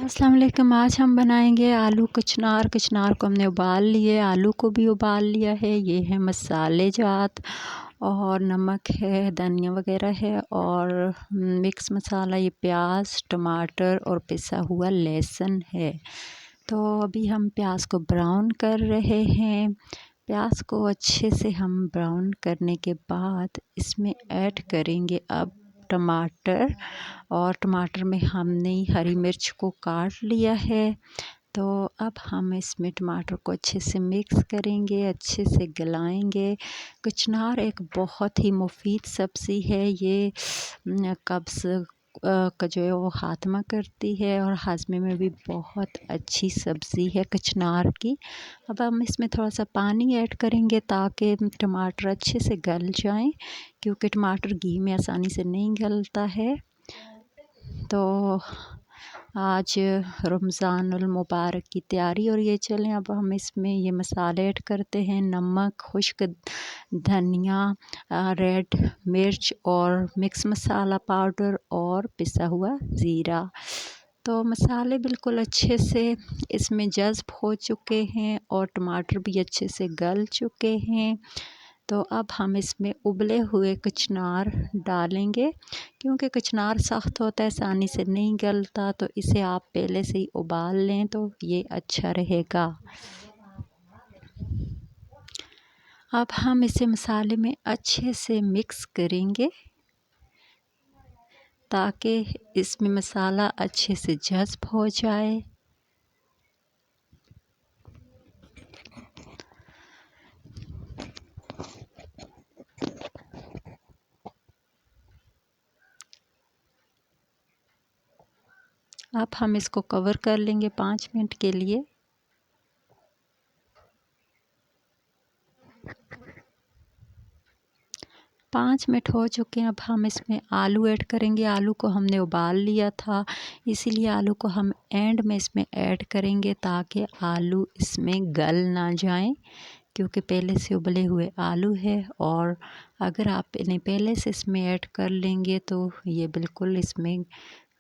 अस्सलाम वालेकुम। आज हम बनाएंगे आलू कचनार। कचनार को हमने उबाल लिए, आलू को भी उबाल लिया है। ये है मसाले जात और नमक है, धनिया वगैरह है और मिक्स मसाला ये प्याज, टमाटर और पिसा हुआ लहसुन है। तो अभी हम प्याज को ब्राउन कर रहे हैं। प्याज को अच्छे से हम ब्राउन करने के बाद इसमें ऐड करेंगे अब टमाटर। और टमाटर में हमने हरी मिर्च को काट लिया है। तो अब हम इसमें टमाटर को अच्छे से मिक्स करेंगे, अच्छे से गलाएंगे। कचनार एक बहुत ही मुफीद सब्ज़ी है। ये कब्ज़ का जो है वो ख़ात्मा करती है और हाजमे में भी बहुत अच्छी सब्ज़ी है कचनार की। अब हम इसमें थोड़ा सा पानी ऐड करेंगे ताकि टमाटर अच्छे से गल जाएं, क्योंकि टमाटर घी में आसानी से नहीं गलता है। तो आज रमज़ानुल मुबारक की तैयारी और ये चलें। अब हम इसमें ये मसाले ऐड करते हैं, नमक, खुश्क धनिया, रेड मिर्च और मिक्स मसाला पाउडर और पिसा हुआ ज़ीरा। तो मसाले बिल्कुल अच्छे से इसमें जज़्ब हो चुके हैं और टमाटर भी अच्छे से गल चुके हैं। तो अब हम इसमें उबले हुए कचनार डालेंगे, क्योंकि कचनार सख्त होता है, आसानी से नहीं गलता। तो इसे आप पहले से ही उबाल लें तो ये अच्छा रहेगा। अब हम इसे मसाले में अच्छे से मिक्स करेंगे ताकि इसमें मसाला अच्छे से जज़्ब हो जाए। अब हम इसको कवर कर लेंगे 5 मिनट के लिए। पाँच मिनट हो चुके हैं। अब हम इसमें आलू ऐड करेंगे। आलू को हमने उबाल लिया था, इसीलिए आलू को हम एंड में इसमें ऐड करेंगे ताकि आलू इसमें गल ना जाएं, क्योंकि पहले से उबले हुए आलू है। और अगर आप इन्हें पहले से इसमें ऐड कर लेंगे तो ये बिल्कुल इसमें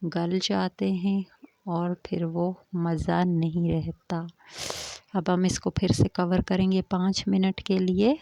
गल जाते हैं और फिर वो मज़ा नहीं रहता। अब हम इसको फिर से कवर करेंगे 5 मिनट के लिए।